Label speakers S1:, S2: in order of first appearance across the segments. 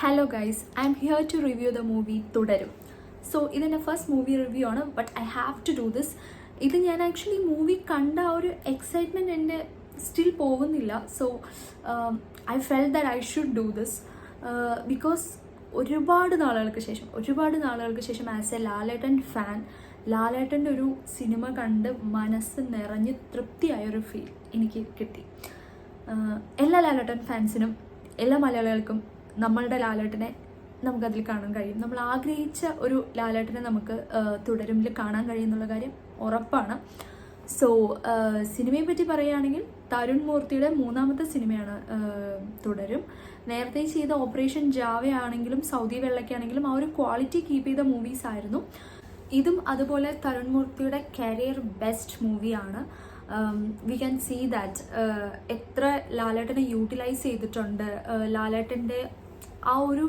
S1: Hello guys, I'm here to review the movie Thudarum. So ഇതിൻ്റെ first movie review ആണ്, but I have to do this. ഇത് ഞാൻ actually movie കണ്ട ആ ഒരു എക്സൈറ്റ്മെൻറ്റ് എൻ്റെ സ്റ്റിൽ പോകുന്നില്ല. So I fell that I should do this because ഒരുപാട് നാളുകൾക്ക് ശേഷം ആസ് എ ലാലേട്ടൻ ഫാൻ, ലാലേട്ടൻ്റെ ഒരു സിനിമ കണ്ട് മനസ്സ് നിറഞ്ഞ് തൃപ്തിയായൊരു ഫീൽ എനിക്ക് കിട്ടി. എല്ലാ ലാലേട്ടൻ ഫാൻസിനും എല്ലാ മലയാളികൾക്കും നമ്മളുടെ ലാലേട്ടനെ നമുക്കതിൽ കാണാൻ കഴിയും. നമ്മൾ ആഗ്രഹിച്ച ഒരു ലാലേട്ടനെ നമുക്ക് തുടരുമിൽ കാണാൻ കഴിയുന്നുള്ള കാര്യം ഉറപ്പാണ്. സോ സിനിമയെ പറ്റി പറയുകയാണെങ്കിൽ തരുൺ മൂർത്തിയുടെ മൂന്നാമത്തെ സിനിമയാണ് തുടരും. നേരത്തെ ചെയ്ത ഓപ്പറേഷൻ ജാവയാണെങ്കിലും സൗദി വെള്ളയ്ക്കാണെങ്കിലും ആ ഒരു ക്വാളിറ്റി കീപ്പ് ചെയ്ത മൂവീസ് ആയിരുന്നു. ഇതും അതുപോലെ തരുൺ മൂർത്തിയുടെ കരിയർ ബെസ്റ്റ് മൂവിയാണ്. വി ക്യാൻ സീ ദാറ്റ് എത്ര ലാലേട്ടനെ യൂട്ടിലൈസ് ചെയ്തിട്ടുണ്ട്. ലാലേട്ടൻ്റെ ആ ഒരു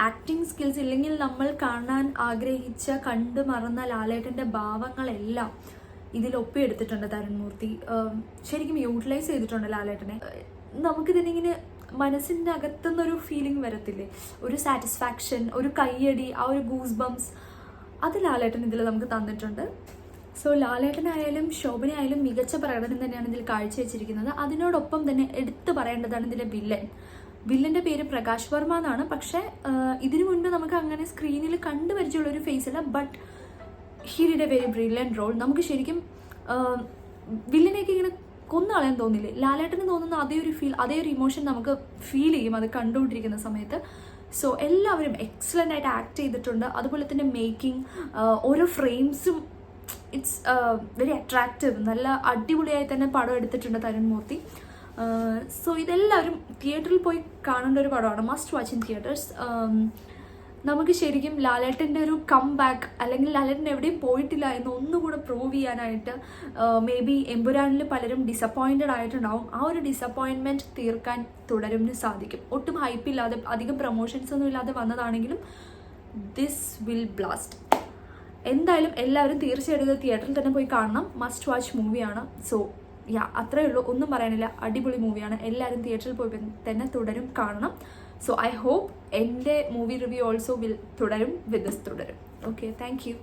S1: ആക്ടിങ് സ്കിൽസ്, ഇല്ലെങ്കിൽ നമ്മൾ കാണാൻ ആഗ്രഹിച്ച കണ്ടു മറന്ന ലാലേട്ടൻ്റെ ഭാവങ്ങളെല്ലാം ഇതിലൊപ്പിയെടുത്തിട്ടുണ്ട് തരുൺ മൂർത്തി. ശരിക്കും യൂട്ടിലൈസ് ചെയ്തിട്ടുണ്ട് ലാലേട്ടനെ. നമുക്കിതിനിങ്ങനെ മനസ്സിൻ്റെ അകത്തുനിന്നൊരു ഫീലിംഗ് വരത്തില്ലേ, ഒരു സാറ്റിസ്ഫാക്ഷൻ, ഒരു കയ്യടി, ആ ഒരു ഗൂസ് ബംസ്, അത് ലാലേട്ടൻ ഇതിൽ നമുക്ക് തന്നിട്ടുണ്ട്. സോ ലാലേട്ടനായാലും ശോഭനയായാലും മികച്ച പ്രകടനം തന്നെയാണ് ഇതിൽ കാഴ്ചവെച്ചിരിക്കുന്നത്. അതിനോടൊപ്പം തന്നെ എടുത്തു പറയേണ്ടതാണ് ഇതിലെ വില്ലൻ്റെ പേര് പ്രകാശ് വർമ്മ എന്നാണ്. പക്ഷേ ഇതിനു മുൻപ് നമുക്ക് അങ്ങനെ സ്ക്രീനിൽ കണ്ടു പരിചയമുള്ളൊരു ഫേസ് അല്ല, but he did a very brilliant role. നമുക്ക് ശരിക്കും വില്ലനെയൊക്കെ ഇങ്ങനെ കൊന്നുകളയാൻ തോന്നില്ലേ, ലാലേട്ടന് തോന്നുന്ന അതേ ഒരു ഫീൽ, അതേ ഒരു ഇമോഷൻ നമുക്ക് ഫീൽ ചെയ്യും അത് കണ്ടുകൊണ്ടിരിക്കുന്ന സമയത്ത്. സോ എല്ലാവരും എക്സലൻ്റ് ആയിട്ട് ആക്ട് ചെയ്തിട്ടുണ്ട്. അതുപോലെ തന്നെ മേക്കിംഗ്, ഓരോ ഫ്രെയിംസും ഇറ്റ്സ് വെരി അട്രാക്റ്റീവ്. നല്ല അടിപൊളിയായി തന്നെ പടം എടുത്തിട്ടുണ്ട് തരുൺ മൂർത്തി. സോ ഇതെല്ലാവരും തിയേറ്ററിൽ പോയി കാണേണ്ട ഒരു പടമാണ്, മസ്റ്റ് വാച്ച് ഇൻ തിയേറ്റേഴ്സ്. നമുക്ക് ശരിക്കും ലാലേട്ടൻ്റെ ഒരു കം ബാക്ക്, അല്ലെങ്കിൽ ലാലേട്ടൻ എവിടെയും പോയിട്ടില്ല എന്ന് ഒന്നുകൂടെ പ്രൂവ് ചെയ്യാനായിട്ട് മേ ബി എമ്പുരാനിൽ പലരും ഡിസപ്പോയിൻറ്റഡ് ആയിട്ടുണ്ടാവും. ആ ഒരു ഡിസപ്പോയിൻമെൻറ്റ് തീർക്കാൻ തുടരുമിന് സാധിക്കും. ഒട്ടും ഹൈപ്പില്ലാതെ, അധികം പ്രൊമോഷൻസ് ഒന്നും ഇല്ലാതെ വന്നതാണെങ്കിലും ദിസ് വിൽ ബ്ലാസ്റ്റ്. എന്തായാലും എല്ലാവരും തീർച്ചയായിട്ടും തിയേറ്ററിൽ തന്നെ പോയി കാണണം. മസ്റ്റ് വാച്ച് മൂവിയാണ്. സോ അത്രയേ ഉള്ളൂ, ഒന്നും പറയാനില്ല. അടിപൊളി മൂവിയാണ്. എല്ലാവരും തിയേറ്ററിൽ പോയി തന്നെ തുടരും കാണണം. സോ ഐ ഹോപ്പ് എൻ്റെ മൂവി റിവ്യൂ ഓൾസോ വിൽ തുടരും വിത്ത് ദിസ് തുടരും. Okay, thank you.